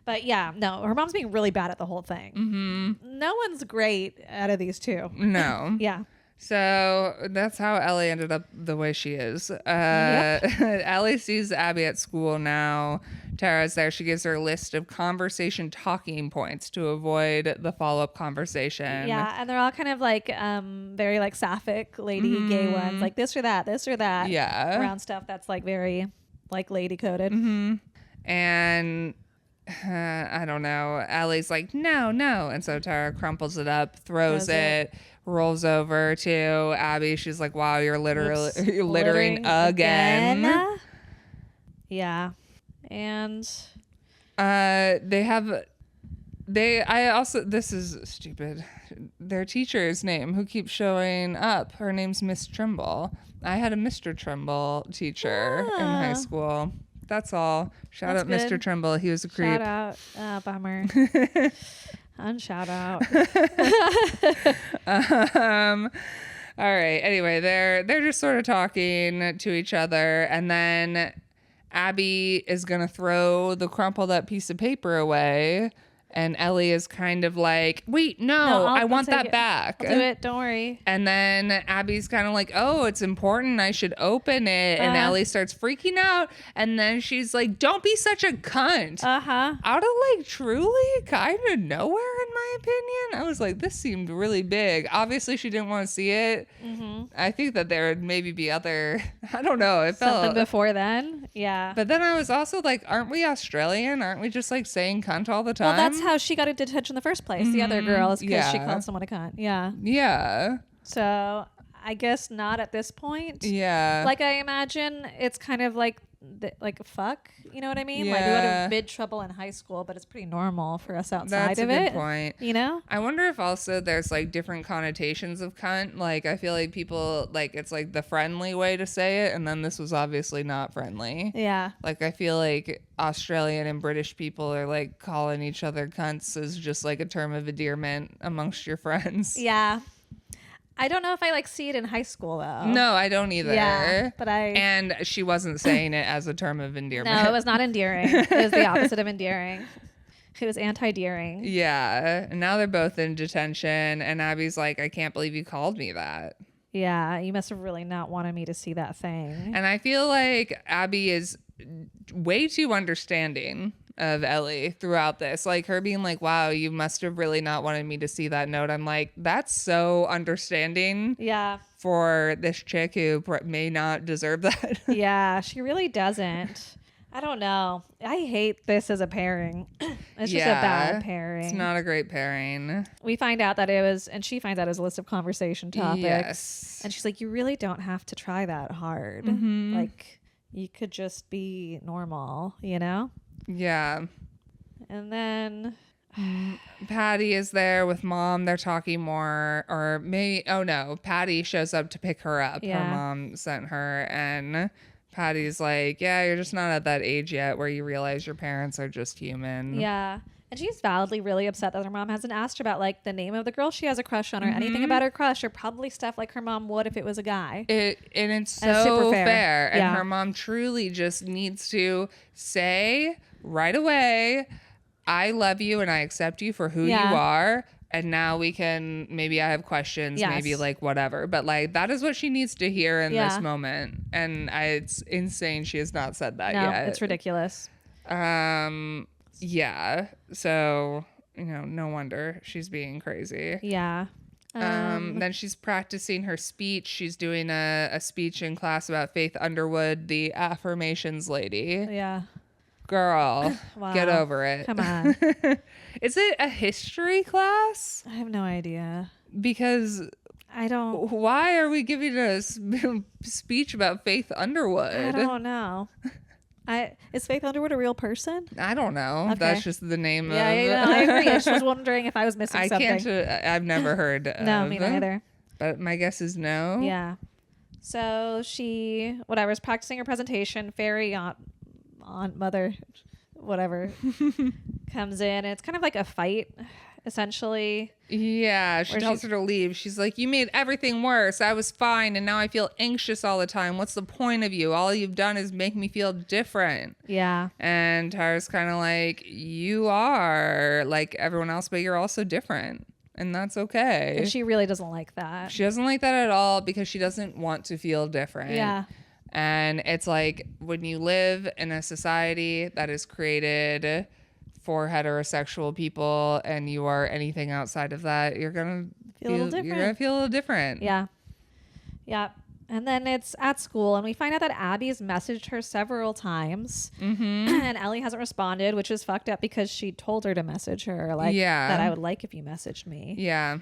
But yeah, no, her mom's being really bad at the whole thing. No one's great out of these two. No. Yeah. So that's how Ellie ended up the way she is. Ellie sees Abby at school now. Tara's there. She gives her a list of conversation talking points to avoid the follow-up conversation. Yeah, and they're all kind of like very like sapphic lady gay ones, like this or that. Yeah. Around stuff that's like very like lady coded. And I don't know. Ellie's like, no. And so Tara crumples it up, throws it, rolls over to Abby. She's like, wow, you're literally Oops. you're littering again. Yeah. And This is stupid. Their teacher's name who keeps showing up. Her name's Miss Trimble. I had a Mr. Trimble teacher in high school. That's all. Shout That's out Mr. good. Trimble. He was a creep. shout out. Bummer. Unshout out. All right. Anyway, they're just sort of talking to each other, and then Abby is gonna throw the crumpled up piece of paper away, and Ellie is kind of like, wait, no, I want take that it. back. I'll do it. Don't worry. And then Abby's kind of like, oh, it's important. I should open it. And Ellie starts freaking out. And then she's like, don't be such a cunt. Out of like truly kind of nowhere, in my opinion. I was like, this seemed really big. Obviously, she didn't want to see it. I think that there would maybe be other, I don't know. It Something felt. before then. Yeah. But then I was also like, aren't we Australian? Aren't we just like saying cunt all the time? Well, that's how she got into detention in the first place. The other girl is because she Yeah. called someone a cunt. Yeah. Yeah. So I guess not at this point. Yeah. Like I imagine it's kind of like fuck. You know what I mean? Like we would Yeah. have big trouble in high school, but it's pretty normal for us outside That's a of good it. point. You know? I wonder if also there's like different connotations of cunt. Like I feel like people like it's like the friendly way to say it, and then this was obviously not friendly. Yeah. Like I feel like Australian and British people are like calling each other cunts as just like a term of endearment amongst your friends. Yeah. I don't know if I like see it in high school though. No, I don't either. Yeah, but And she wasn't saying it as a term of endearment. No, it was not endearing. It was the opposite of endearing. It was anti-dearing. Yeah. And now they're both in detention, and Abby's like, I can't believe you called me that. Yeah, you must have really not wanted me to see that thing. And I feel like Abby is way too understanding of Ellie throughout this. Like her being like, wow, you must have really not wanted me to see that note. I'm like, that's so understanding Yeah. for this chick who may not deserve that. Yeah, she really doesn't. I don't know. I hate this as a pairing. It's just a bad pairing. It's not a great pairing. We find out that it was, and she finds out it's a list of conversation topics. Yes. And she's like, you really don't have to try that hard. Mm-hmm. Like, you could just be normal, you know? Yeah. And then Patty is there with mom. They're talking more. Or maybe, oh no, Patty shows up to pick her up. Yeah. Her mom sent her. And Patty's like, yeah, you're just not at that age yet where you realize your parents are just human. yeah. And she's validly really upset that her mom hasn't asked her about like the name of the girl she has a crush on or anything about her crush or probably stuff like her mom would if it was a guy. And it's And it's so super fair. fair. And Yeah. her mom truly just needs to say right away, I love you and I accept you for who Yeah. you are. And now we can, maybe I have questions, Yes. maybe like whatever. But like, that is what she needs to hear in Yeah. this moment. And it's insane she has not said that No, yet. it's ridiculous. Yeah. So, no wonder she's being crazy. Yeah. Then she's practicing her speech. She's doing a speech in class about Faith Underwood, the affirmations lady. Yeah. Girl, Wow. get over it. Come on. Is it a history class? I have no idea. Because I don't why are we giving a speech about Faith Underwood? I don't know. Is Faith Underwood a real person? I don't know. Okay. That's just the name Yeah, of... I agree. I just was wondering if I was missing I something. can't... I've never heard No, of me neither. But my guess is no. Yeah. So she, whatever, is practicing her presentation. Fairy aunt, mother, whatever, comes in. And it's kind of like a fight, essentially. Yeah, she Where tells her to leave. She's like, you made everything worse. I was fine, and now I feel anxious all the time. What's the point of you? All you've done is make me feel different. Yeah. And Tara's kind of like, you are like everyone else, but you're also different. And that's okay. And she really doesn't like that. She doesn't like that at all because she doesn't want to feel different. Yeah. And it's like when you live in a society that is created for heterosexual people and you are anything outside of that, you're gonna Feel a little You're different. gonna feel a little different. Yeah. Yeah. And then it's at school, and we find out that Abby's messaged her several times, and Ellie hasn't responded, which is fucked up because she told her to message her, like, Yeah. that I would like if you messaged me. Yeah.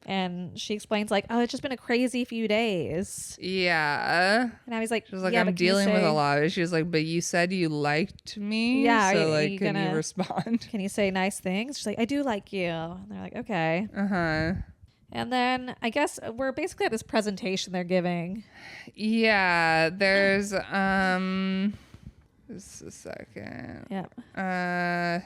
And she explains, like, oh, it's just been a crazy few days. Yeah. And Abby's like, She was like, yeah, I'm but can you dealing with say- a lot. She was like, but you said you liked me. Yeah, So are like, you can you gonna- respond? Can you say nice things? She's like, I do like you. And they're like, okay. Uh-huh. And then I guess we're basically at this presentation they're giving. Yeah. There's just a second. Yeah.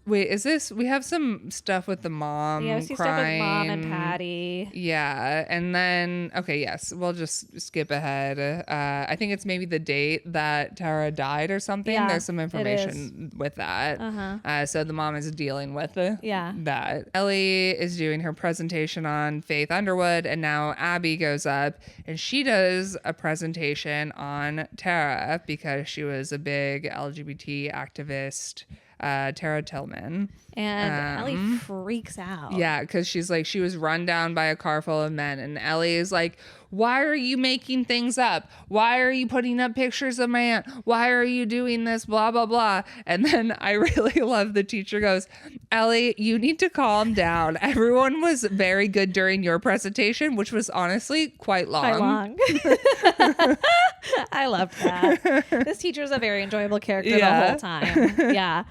Wait, is this, we have some stuff with the mom Yeah, we see stuff with Mom and Patty. Yeah, and then, okay, yes, we'll just skip ahead. I think it's maybe the date that Tara died or something. Yeah, There's some it information with that. So the mom is dealing with that. Ellie is doing her presentation on Faith Underwood, and now Abby goes up, and she does a presentation on Tara because she was a big LGBT activist. Tara Tillman. And Ellie freaks out. Yeah, because she's like, she was run down by a car full of men. And Ellie is like, why are you making things up? Why are you putting up pictures of my aunt? Why are you doing this? Blah, blah, blah. And then I really love the teacher goes, Ellie, you need to calm down. Everyone was very good during your presentation, which was honestly quite long. Quite long. I love that. This teacher is a very enjoyable character the whole time. Yeah.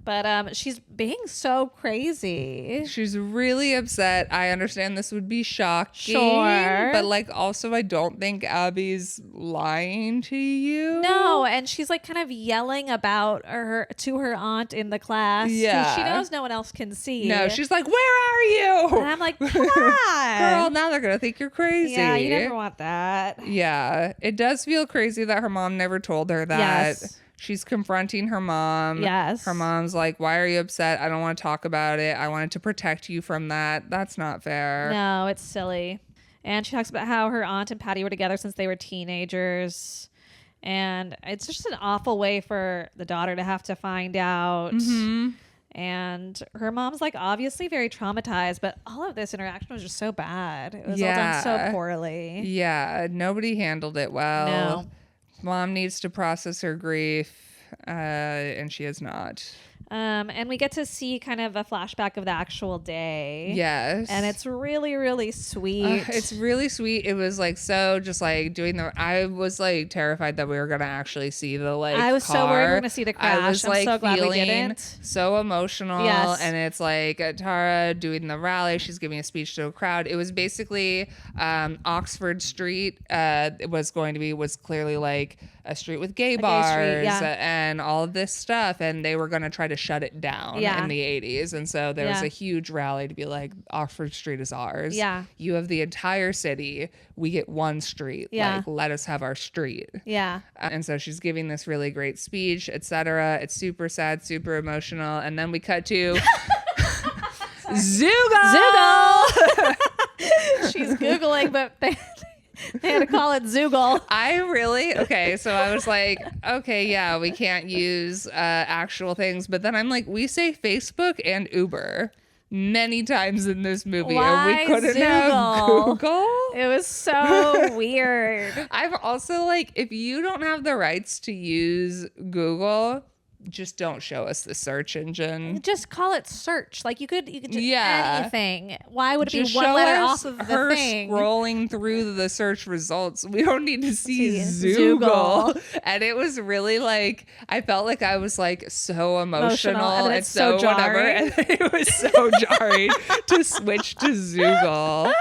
But she's being so crazy. She's really upset. I understand this would be shocking. Sure. But like also I don't think Abby's lying to you. No, and she's like kind of yelling about her to her aunt in the class. 'Cause Yeah. she knows no one else can see. No, she's like, where are you? And I'm like, come on. Girl, now they're gonna think you're crazy. Yeah, you never want that. Yeah. It does feel crazy that her mom never told her that. Yes. She's confronting her mom. Yes. Her mom's like, why are you upset? I don't want to talk about it. I wanted to protect you from that. That's not fair. No, it's silly. And she talks about how her aunt and Patty were together since they were teenagers. And it's just an awful way for the daughter to have to find out. And her mom's like obviously very traumatized, but all of this interaction was just so bad. It was all done so poorly. Yeah. Nobody handled it well. No. Mom needs to process her grief, and she has not. And we get to see kind of a flashback of the actual day. Yes. And it's really, really sweet. It's really sweet. It was like so just like doing I was like terrified that we were going to actually see the like I was car. so worried we were going to see the crash. I was I'm like so glad we feeling didn't. so emotional. Yes. And it's like Tara doing the rally. She's giving a speech to a crowd. It was basically Oxford Street was clearly like a street with gay bars and all of this stuff. And they were going to try to shut it down in the 80s. And so there was a huge rally to be like, Oxford Street is ours. Yeah. You have the entire city. We get one street. Yeah. Like, let us have our street. Yeah. And so she's giving this really great speech, etc. It's super sad, super emotional. And then we cut to Zoogle! She's Googling, but they had to call it Zoogle. Okay, so I was like, okay, yeah, we can't use actual things. But then I'm like, we say Facebook and Uber many times in this movie. Why and we couldn't have Zoogle? Google. It was so weird. I'm also like, if you don't have the rights to use Google, just don't show us the search engine. Just call it search. Like you could just anything. Why would it just be one letter off of the her thing? Scrolling through the search results. We don't need to see Zoogle. And it was really like, I felt like I was like so emotional and and so whatever. And it was so jarring to switch to Zoogle.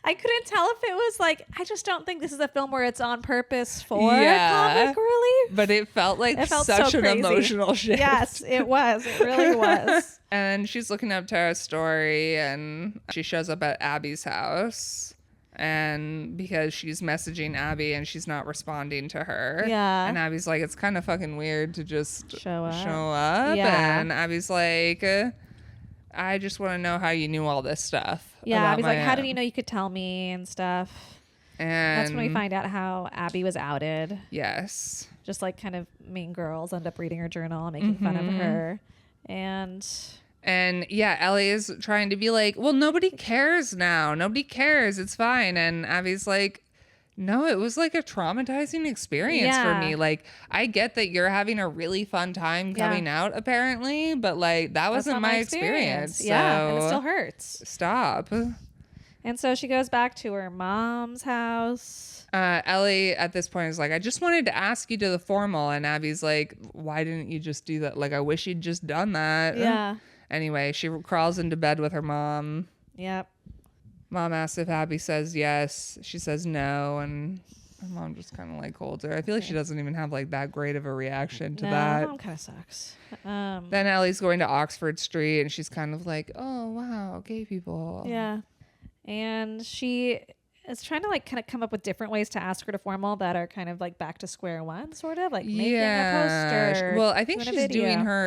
I couldn't tell if it was like, I just don't think this is a film where it's on purpose for comic relief. But it felt like such an emotional shift. Yes, it was. It really was. And she's looking up Tara's story and she shows up at Abby's house. And because she's messaging Abbie and she's not responding to her. Yeah. And Abby's like, it's kind of fucking weird to just show up. Yeah. And Abby's like, I just want to know how you knew all this stuff. Yeah, Abby's like, how did you know you could tell me and stuff? And that's when we find out how Abbie was outed. Yes. Just like kind of mean girls end up reading her journal and making fun of her. And yeah, Ellie is trying to be like, well, nobody cares now. Nobody cares. It's fine. And Abby's like, no, it was like a traumatizing experience for me. Like, I get that you're having a really fun time coming out, apparently, but like, that wasn't my experience. Yeah, so and it still hurts. Stop. And so she goes back to her mom's house. Ellie at this point is like, I just wanted to ask you to the formal. And Abby's like, why didn't you just do that? Like, I wish you'd just done that. Yeah. Anyway, she crawls into bed with her mom. Yep. Mom asks if Abbie says yes. She says no, and her mom just kind of like holds her. I feel like she doesn't even have like that great of a reaction to that. Mom kind of sucks. Then Ellie's going to Oxford Street, and she's kind of like, "Oh wow, gay people." Yeah, and she is trying to like kind of come up with different ways to ask her to formal that are kind of like back to square one, sort of like making a poster. Well, I think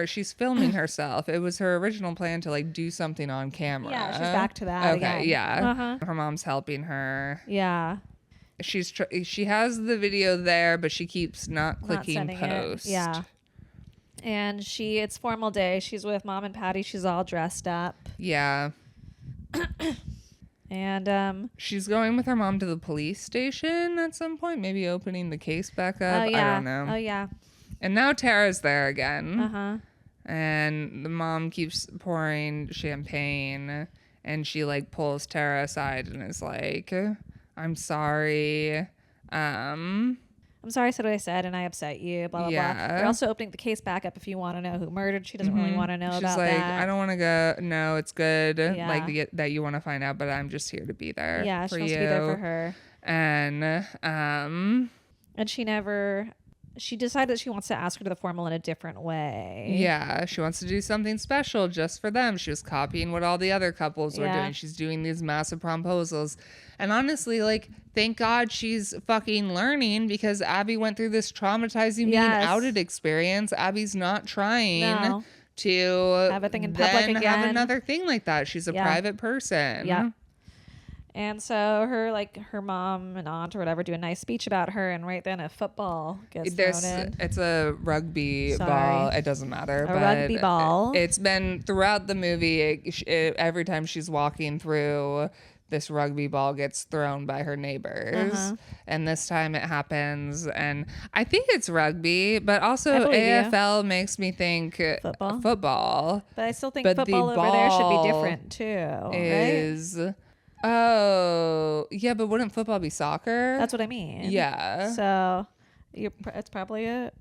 she's filming herself. It was her original plan to like do something on camera. Yeah, she's back to that. Okay, again. yeah. Her mom's helping her. Yeah. She has the video there, but she keeps not clicking post. Yeah. And it's formal day. She's with Mom and Patty. She's all dressed up. Yeah. And she's going with her mom to the police station at some point, maybe opening the case back up. Oh, yeah. I don't know. Oh, yeah. And now Tara's there again. Uh-huh. And the mom keeps pouring champagne, and she like pulls Tara aside and is like, I'm sorry. I'm sorry I said what I said and I upset you, blah, blah, blah. We're also opening the case back up if you want to know who murdered. She doesn't really want to know about that. She's like, I don't want to go. No, it's good. Yeah. Like that you want to find out, but I'm just here to be there. Yeah, for she wants you. to be there for her. And she decided that she wants to ask her to the formal in a different way. Yeah, she wants to do something special just for them. She was copying what all the other couples were doing. She's doing these massive promposals. And honestly, like, thank God she's fucking learning, because Abbie went through this traumatizing being outed experience. Abbie's not trying to have a thing in public again. Have another thing like that. She's a private person. Yeah. And so her mom and aunt or whatever do a nice speech about her, and right then a football gets thrown in. It's a rugby ball. It doesn't matter. A rugby ball. It's been throughout the movie. Every time she's walking through this rugby ball gets thrown by her neighbors. And this time it happens. And I think it's rugby, but also AFL makes me think football. But I still think But football the over there should be ball different too, right? Oh, yeah, but wouldn't football be soccer? That's what I mean. Yeah. So it's probably it.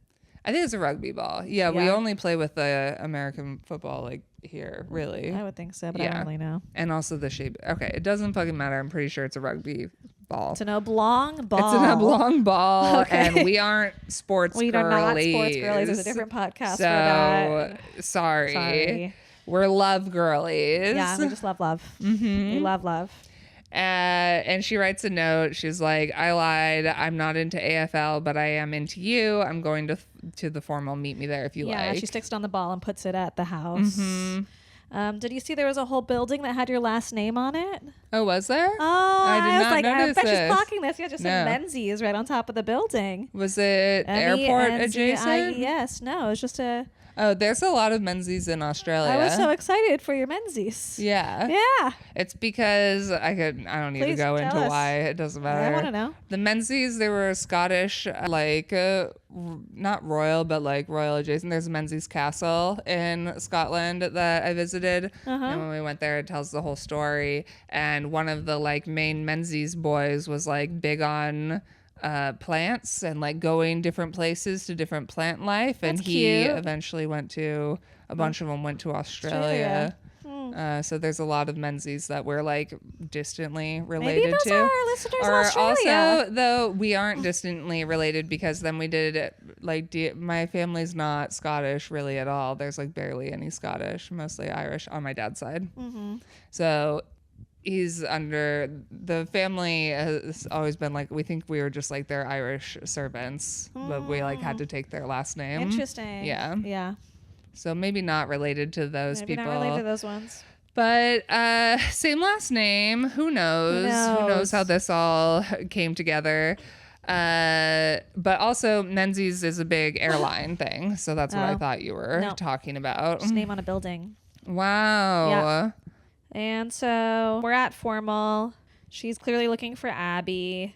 I think it's a rugby ball. Yeah, we only play with the American football like here, really. I would think so, but I don't really know. And also the shape. Okay, it doesn't fucking matter. I'm pretty sure it's a rugby ball. It's an oblong ball. It's an oblong ball, Okay. and we aren't sports We girlies. are not sports girlies. There's a different podcast for that. Sorry. We're love girlies. Yeah, we just love love. We love love. And she writes a note. She's like, I lied. I'm not into AFL, but I am into you. I'm going to the formal. Meet me there if you like. Yeah, she sticks it on the ball and puts it at the house. Did you see there was a whole building that had your last name on it? Oh, was there? Oh, I was like, I bet this. she's blocking this. Yeah, just said Menzies right on top of the building. Was it airport adjacent? Yes. No, it was just a... Oh, there's a lot of Menzies in Australia. I was so excited for your Menzies. Yeah. Yeah. It's because I don't need to go into why. It doesn't matter. I want to know. The Menzies, they were Scottish, not royal, but like royal adjacent. There's a Menzies Castle in Scotland that I visited. And when we went there, it tells the whole story. And one of the like main Menzies boys was like big on plants and like going different places to different plant life. And he eventually went to, a bunch of them went to Australia. So there's a lot of Menzies that we're like distantly related Maybe those to. are our listeners in Or Australia. also, though, we aren't distantly related because then we did like my family's not Scottish really at all. There's like barely any Scottish, mostly Irish on my dad's side. So he's under, the family has always been like, we think we were just like their Irish servants, but we like had to take their last name. Interesting. Yeah. So maybe not related to those Maybe people. not related to those ones. But same last name. Who knows? Who knows how this all came together? But also Menzies is a big airline thing. So that's what I thought you were talking about. Just name on a building. Wow. Yeah. And so we're at formal. She's clearly looking for Abby.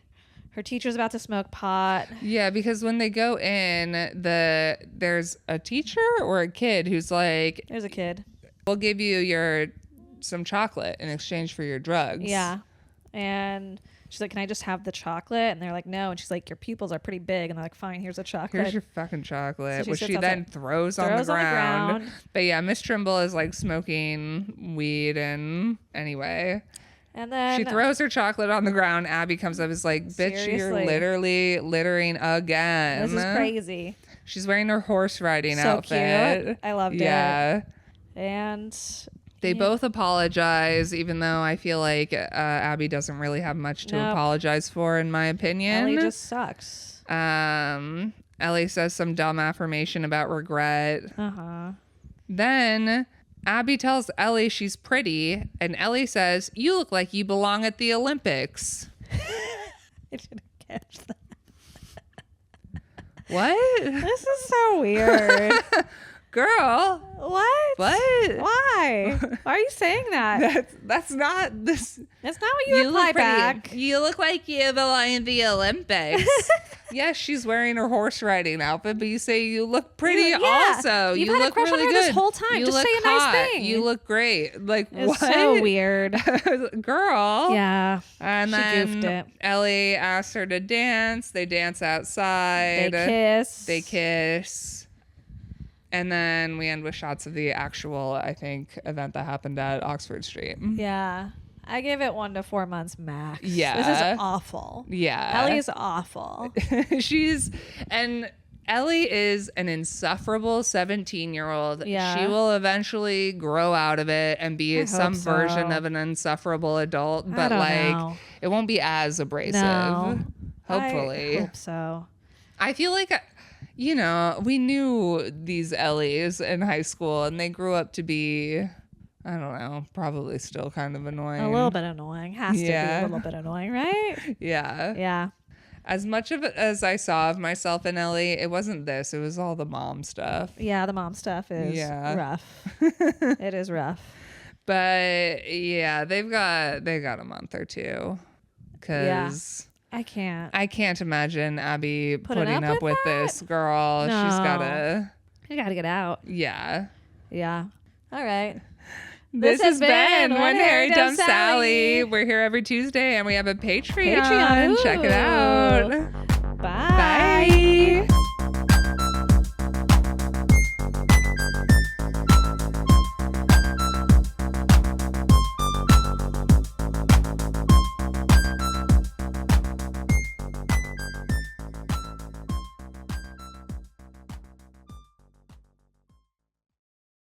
Her teacher's about to smoke pot. Yeah, because when they go in, there's a teacher or a kid who's like, There's a kid. we'll give you some chocolate in exchange for your drugs. Yeah. And she's like, can I just have the chocolate? And they're like, no. And she's like, your pupils are pretty big. And they're like, fine, here's a chocolate. Here's your fucking chocolate, So which sits she then outside. throws on the ground. But yeah, Miss Trimble is like smoking weed, and anyway, And then she throws her chocolate on the ground. Abby comes up and is like, bitch, you're Seriously. literally littering again. This is crazy. She's wearing her horse riding So outfit. cute. I loved it. Yeah. And They both apologize, even though I feel like Abby doesn't really have much to apologize for, in my opinion. Ellie just sucks. Ellie says some dumb affirmation about regret. Then Abby tells Ellie she's pretty, and Ellie says, you look like you belong at the Olympics. I didn't catch that. What? This is so weird. Girl. What? Why? Why are you saying that? That's not this. That's not what you reply look pretty. back. You look like you belong in the Olympics. Yes, she's wearing her horse riding outfit, but you say you look pretty also. You've you had look a crush really on her good this whole time. You Just look say a nice hot. thing. You look great. Like, It's what? so weird. Girl. Yeah. And She then goofed it. Ellie asks her to dance. They dance outside. They kiss. And then we end with shots of the actual, I think, event that happened at Oxford Street. Yeah. I give it 1 to 4 months max. Yeah. This is awful. Yeah. Ellie is awful. Ellie is an insufferable 17-year-old. Yeah. She will eventually grow out of it and be some version of an insufferable adult, but know. It won't be as abrasive. No. Hopefully. I hope so. I feel like, we knew these Ellies in high school, and they grew up to be, I don't know, probably still kind of annoying. A little bit annoying. Has to be a little bit annoying, right? Yeah. Yeah. As much of it as I saw of myself in Ellie, it wasn't this. It was all the mom stuff. Yeah, the mom stuff is rough. It is rough. But yeah, they've got a month or two, because I can't. I can't imagine Abby Putting putting up up with with that? this girl. No. She's gotta, You gotta get out. yeah. Yeah. All right. This has been When Harry Dumps Sally. Sally. We're here every Tuesday, and we have a Patreon. Patreon. Check it Ooh. out.